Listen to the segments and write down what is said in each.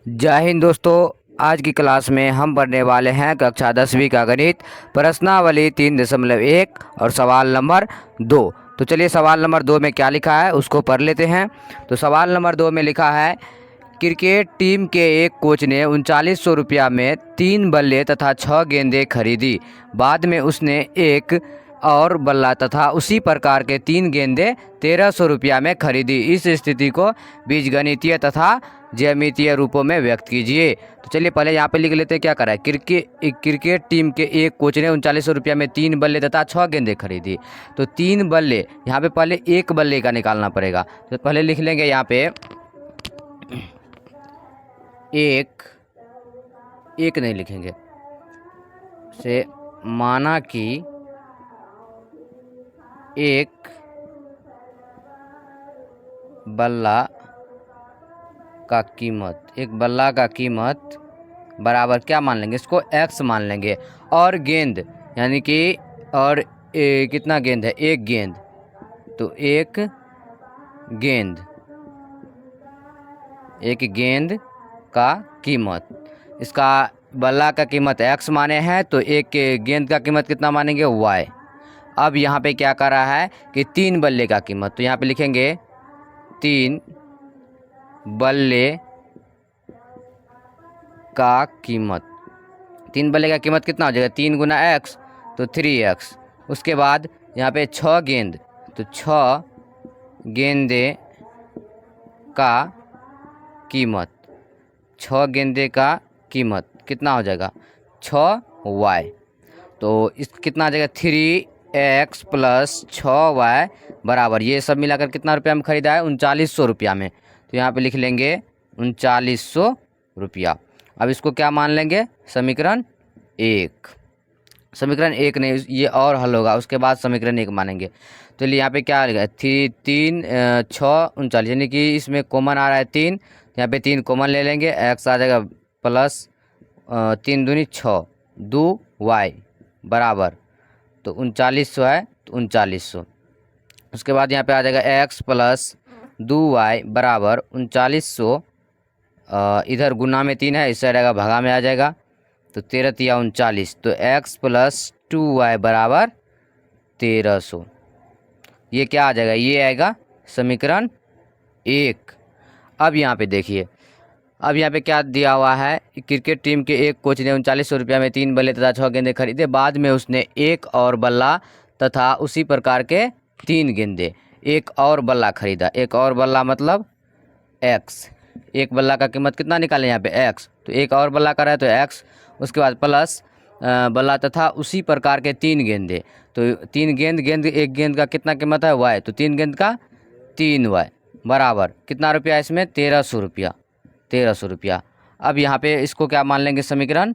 जय हिंद दोस्तों। आज की क्लास में हम पढ़ने वाले हैं कक्षा 10वीं का गणित, प्रश्नावली 3.1 और सवाल नंबर 2। तो चलिए सवाल नंबर 2 में क्या लिखा है उसको पढ़ लेते हैं। तो सवाल नंबर 2 में लिखा है, क्रिकेट टीम के एक कोच ने 3900 रुपया में 3 बल्ले तथा 6 गेंदें खरीदी। बाद में उसने एक और बल्ला तथा उसी प्रकार के 3 गेंदें 1300 रुपया में खरीदी। इस स्थिति को बीजगणितीय तथा ज्यामितीय रूपों में व्यक्त कीजिए। तो चलिए पहले यहाँ पे लिख लेते हैं क्या करा है। क्रिकेट टीम के एक कोच ने 3900 रुपया में 3 बल्ले तथा 6 गेंदें खरीदी। तो 3 बल्ले, यहाँ पे पहले एक बल्ले का निकालना पड़ेगा। तो पहले लिख लेंगे यहाँ पे एक नहीं लिखेंगे से माना कि एक बल्ला का कीमत, एक बल्ला का कीमत बराबर क्या मान लेंगे, इसको x मान लेंगे। और गेंद यानी कि कितना गेंद है, एक गेंद, तो एक गेंद का कीमत, इसका बल्ला का कीमत x माने हैं तो एक गेंद का कीमत कितना मानेंगे, y। अब यहाँ पे क्या कर रहा है कि 3 बल्ले का कीमत, तो यहाँ पे लिखेंगे 3 बल्ले का कीमत। 3 बल्ले का कीमत कितना हो जाएगा, 3 गुना x तो 3x। उसके बाद यहाँ पे 6 गेंद, तो 6 गेंदे का कीमत, 6 गेंदे का कीमत कितना हो जाएगा, 6y। तो इस कितना आ जाएगा, 3x प्लस 6y बराबर, ये सब मिलाकर कितना रुपया में ख़रीदा है, 3900 रुपया में। तो यहाँ पे लिख लेंगे 3900 रुपया। अब इसको क्या मान लेंगे, समीकरण 1। समीकरण 1 नहीं, ये और हल होगा, उसके बाद समीकरण 1 मानेंगे। तो यहाँ पे क्या लिखा है, 3 6 39, यानी कि इसमें कॉमन आ रहा है 3, यहाँ पे 3 कॉमन ले लेंगे, x आ जाएगा प्लस 3 दूनी 6 2y बराबर, तो 3900 है, तो 3900। उसके बाद यहाँ पे आ जाएगा x प्लस 2y बराबर 3900, इधर गुना में 3 है, इस साइड आएगा भागा में आ जाएगा, तो 13 तिया 39, तो x प्लस 2y बराबर 1300। ये क्या आ जाएगा, ये आएगा समीकरण 1। अब यहाँ पे देखिए, अब यहाँ पे क्या दिया हुआ है, क्रिकेट टीम के एक कोच ने 3900 रुपया में 3 बल्ले तथा 6 गेंदे खरीदे। बाद में उसने एक और बल्ला तथा उसी प्रकार के 3 गेंदे, एक और बल्ला खरीदा। एक और बल्ला मतलब x, एक बल्ला का कीमत कितना निकालें यहाँ पे x, तो एक और बल्ला का रहा है तो x। उसके बाद प्लस बल्ला तथा उसी प्रकार के 3 गेंदे, तो 3 गेंद एक गेंद का कितना कीमत है y, तो 3 गेंद का 3y बराबर कितना रुपया, इसमें 1300 रुपया, 1300 रुपया। अब यहाँ पे इसको क्या मान लेंगे, समीकरण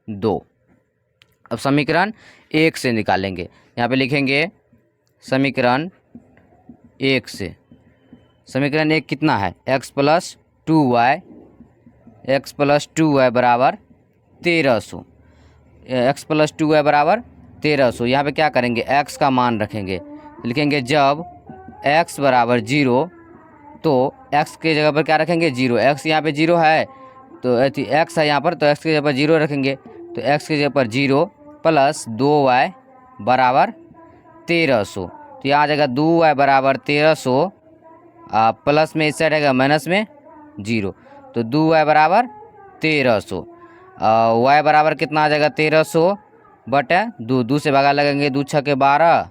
2। अब समीकरण 1 से निकालेंगे, यहाँ पे लिखेंगे समीकरण 1 से। समीकरण 1 कितना है, x प्लस 2y बराबर 1300, x प्लस 2y बराबर 1300। यहाँ पे क्या करेंगे, x का मान रखेंगे, लिखेंगे जब x बराबर 0, तो x के जगह पर क्या रखेंगे, 0। x यहाँ पे 0 है, तो x है यहाँ पर, तो x की जगह पर 0 रखेंगे, तो x की जगह पर 0 प्लस 2y बराबर 1300। तो यहाँ आ जाएगा 2y बराबर 1300, प्लस में इस साइड आएगा माइनस में 0, तो 2y बराबर 1300। y बराबर कितना आ जाएगा, 1300 बटे 2 से भागा लगेंगे, 2 6 के 12,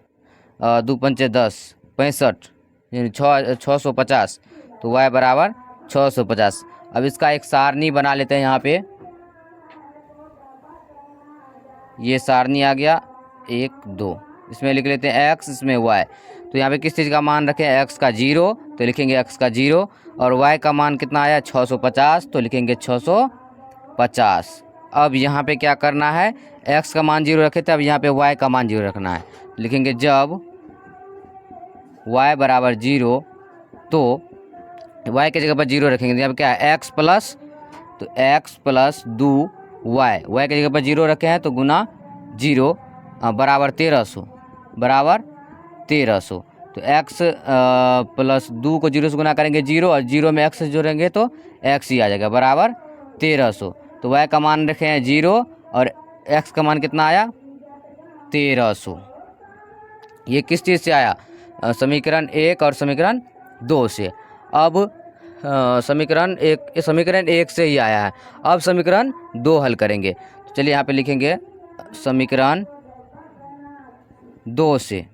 2 पंचे 10, 65 यानी 650, तो y बराबर 650। अब इसका एक सारणी बना लेते हैं, यहाँ पे ये सारणी आ गया 1 2, इसमें लिख लेते हैं x, इसमें y। तो यहाँ पे किस चीज़ का मान रखें, x का 0, तो लिखेंगे x का 0, और y का मान कितना आया 650, तो लिखेंगे 650। अब यहाँ पे क्या करना है, x का मान 0 रखे थे, अब यहाँ पे y का मान 0 रखना है, लिखेंगे जब y बराबर 0, तो y के जगह पर 0 रखेंगे, यहाँ पे क्या है x प्लस, तो x प्लस 2y के जगह पर 0 रखे हैं, तो गुना 0 बराबर 1300, बराबर 1300। तो x प्लस 2 को 0 से गुना करेंगे 0, और 0 में x से जोड़ेंगे तो x ही आ जाएगा, बराबर 1300। तो y का मान रखे हैं 0 और x का मान कितना आया 1300। ये किस चीज़ से आया? समीकरण 1 और समीकरण 2 से। अब समीकरण 1 से ही आया है। अब समीकरण 2 हल करेंगे। तो चलिए यहाँ पे लिखेंगे समीकरण 2 से।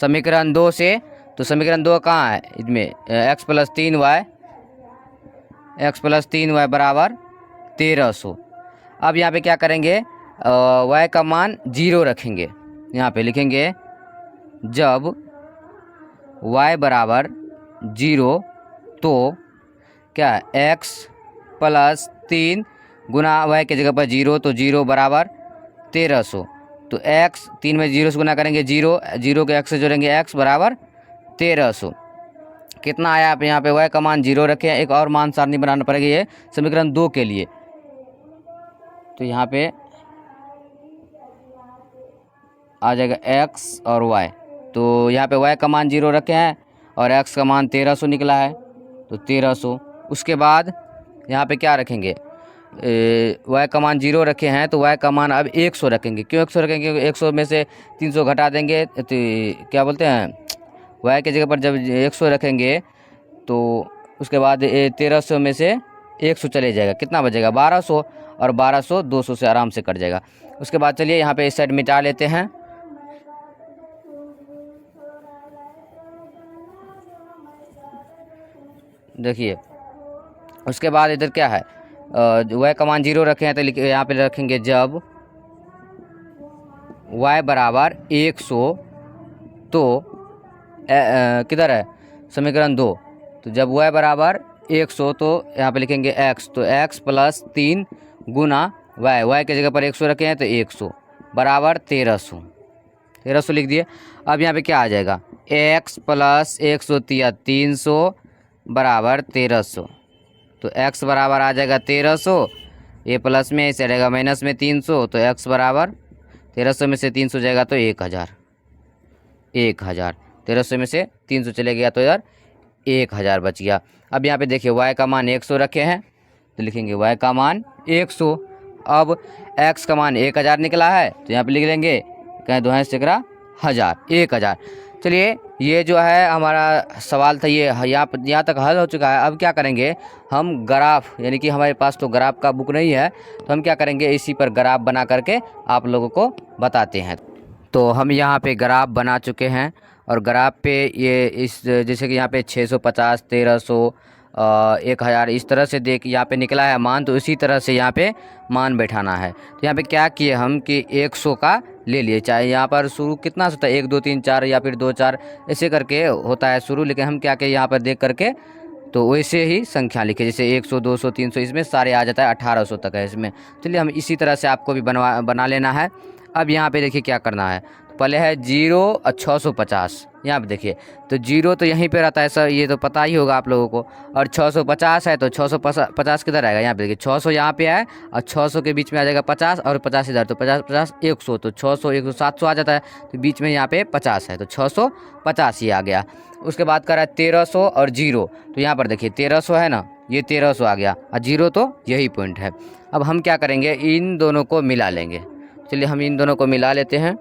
समीकरण 2 से, तो समीकरण 2 कहाँ है? इसमें x प्लस 3y बराबर 1300। अब यहाँ पे क्या करेंगे? y का मान 0 रखेंगे। यहाँ पे लिखेंगे जब y बराबर 0 तो क्या x प्लस 3 गुना y की जगह पर 0, तो 0 बराबर 1300। तो x 3 में 0 से गुना करेंगे 0, 0 के x से जोड़ेंगे x बराबर 1300। कितना आया? आप यहाँ पे y का मान 0 रखें। एक और मान सारणी बनाना पड़ेगा ये समीकरण 2 के लिए। तो यहाँ पे आ जाएगा x और y। तो यहाँ पे y का मान 0 रखे हैं और x का मान 1300 निकला है, तो 1300। उसके बाद यहाँ पे क्या रखेंगे? y का मान 0 रखे हैं तो y का मान अब 100 रखेंगे। क्यों 100 रखेंगे? क्योंकि 100 में से 300 घटा देंगे तो क्या बोलते हैं, y की जगह पर जब 100 रखेंगे तो उसके बाद 1300 में से 100 चले जाएगा, कितना बचेगा 1200, और 1200 200 से आराम से कट जाएगा। उसके बाद चलिए यहाँ पे इस साइड मिटा लेते हैं। देखिए उसके बाद इधर क्या है, y का मान 0 रखे हैं तो यहाँ पे रखेंगे जब y बराबर 100 तो किधर है समीकरण 2। तो जब y बराबर 100 तो यहाँ पे लिखेंगे x, तो x प्लस 3 गुना y की जगह पर 100 रखे हैं तो 100 बराबर 1300 लिख दिए। अब यहाँ पे क्या आ जाएगा? x प्लस 100 300 बराबर 1300। तो x बराबर आ जाएगा 1300, ये प्लस में इसे रहेगा माइनस में 300, तो x बराबर 1300 में से 300 जाएगा तो 1000। 1300 में से 300 चले गया तो यार 1000 बच गया। अब यहाँ पे देखिए y का मान 100 रखे हैं तो लिखेंगे y का मान 100। अब x का मान 1000 निकला है तो यहाँ पे लिख लेंगे कहें 2 सैकड़ा 1000। चलिए ये जो है हमारा सवाल था, ये यहाँ तक हल हो चुका है। अब क्या करेंगे हम ग्राफ, यानी कि हमारे पास तो ग्राफ का बुक नहीं है तो हम क्या करेंगे इसी पर ग्राफ बना करके आप लोगों को बताते हैं। तो हम यहाँ पे ग्राफ बना चुके हैं और ग्राफ पे ये इस जैसे कि यहाँ पे 650 1300 1000 इस तरह से देख यहाँ पे निकला है मान, तो इसी तरह से यहाँ पे मान बैठाना है। तो यहाँ पे क्या किए हम कि 100 का ले लिए, चाहे यहाँ पर शुरू कितना होता है 1 2 3 4 या फिर 2 4 ऐसे करके होता है शुरू, लेकिन हम क्या किए यहाँ पर देख करके तो वैसे ही संख्या लिखे, जैसे 100 200 300 इसमें सारे आ जाता है 1800 तक है इसमें। चलिए हम इसी तरह से आपको भी बना लेना है। अब यहाँ पे देखिए क्या करना है, पहले है 0 और 650। यहाँ पे देखिए तो 0 तो यहीं पे रहता है सर, ये तो पता ही होगा आप लोगों को, और 650 है तो 650 किधर आएगा, यहाँ पे देखिए 600 यहाँ पे है और 600 के बीच में आ जाएगा 50 और 50 इधर, तो 50 50 100, तो 600 100 700 आ जाता है, तो बीच में यहाँ पे 50 है तो 650 ही आ गया। उसके बाद कर रहा है 1300 और 0, तो यहाँ पर देखिए 1300 है ना, ये 1300 आ गया और 0 तो यही पॉइंट है। अब हम क्या करेंगे इन दोनों को मिला लेंगे। चलिए हम इन दोनों को मिला लेते हैं।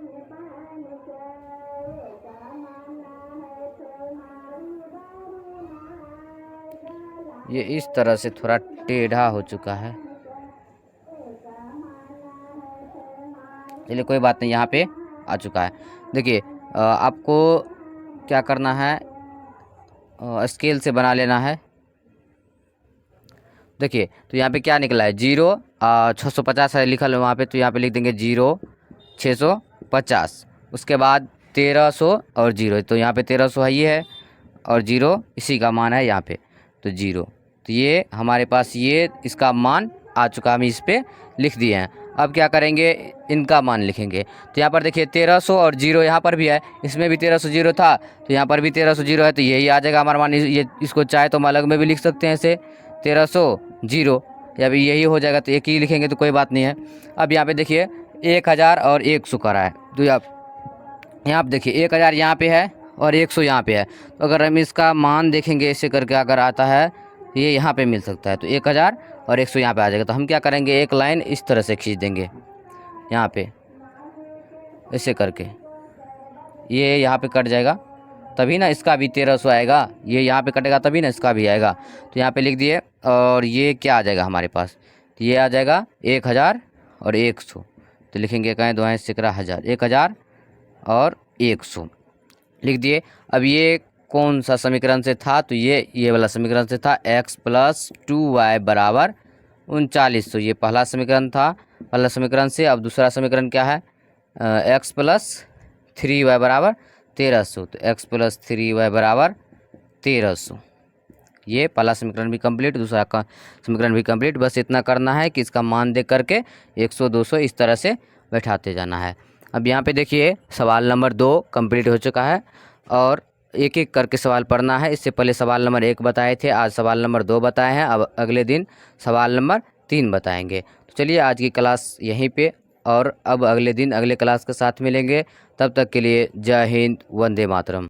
ये इस तरह से थोड़ा टेढ़ा हो चुका है, चलिए कोई बात नहीं, यहाँ पे आ चुका है। देखिए आपको क्या करना है, स्केल से बना लेना है। देखिए तो यहाँ पे क्या निकला है 0 650 है लिखा है वहाँ पे, तो यहाँ पे लिख देंगे 0 650। उसके बाद 1300 और 0, तो यहाँ पे 1300 है ये है और 0 इसी का मान है यहाँ पे, तो 0, तो ये हमारे पास ये इसका मान आ चुका, हम इस पर लिख दिए हैं। अब क्या करेंगे इनका मान लिखेंगे। तो यहाँ पर देखिए 1300 और 0 यहाँ पर भी है, इसमें भी 1300 0 था तो यहाँ पर भी 1300 0 है, तो यही आ जाएगा हमारा मान। ये इसको चाहे तो हम अलग में भी लिख सकते हैं ऐसे 1300 0, या भी यही हो जाएगा, तो एक ही लिखेंगे तो कोई बात नहीं है। अब यहाँ पे देखिए 1000 और 100 करा है, तो यहाँ पे देखिए 1000 यहाँ पे है और 100 यहाँ पे है, तो अगर हम इसका मान देखेंगे ऐसे करके अगर आता है ये यहाँ पे मिल सकता है। तो 1000 और 100 यहाँ पे आ जाएगा। तो हम क्या करेंगे, एक लाइन इस तरह से खींच देंगे यहाँ पे ऐसे करके, ये यहाँ पे कट जाएगा, तभी ना इसका भी 1300 आएगा। ये यहाँ पे कटेगा तभी ना इसका भी आएगा। तो यहाँ पे लिख दिए, और ये क्या आ जाएगा हमारे पास, तो ये आ जाएगा 1000 और 100। तो लिखेंगे कहें दुआएं सिकरा 1000, 1000 और 100 लिख दिए। अब ये कौन सा समीकरण से था, तो ये वाला समीकरण से था, x + 2y = 39। तो ये पहला समीकरण था, पहला समीकरण से। अब दूसरा समीकरण क्या है, x + 3y = 1300। तो x + 3y = 1300। ये पहला समीकरण भी कंप्लीट, दूसरा का समीकरण भी कंप्लीट। बस इतना करना है कि इसका मान दे करके 100 200 इस तरह से बैठाते जाना है। अब यहाँ पे देखिए सवाल नंबर 2 कंप्लीट हो चुका है, और एक एक करके सवाल पढ़ना है। इससे पहले सवाल नंबर 1 बताए थे, आज सवाल नंबर 2 बताए हैं। अब अगले दिन सवाल नंबर 3 बताएंगे। तो चलिए आज की क्लास यहीं पे, और अब अगले दिन अगले क्लास के साथ मिलेंगे। तब तक के लिए जय हिंद, वंदे मातरम।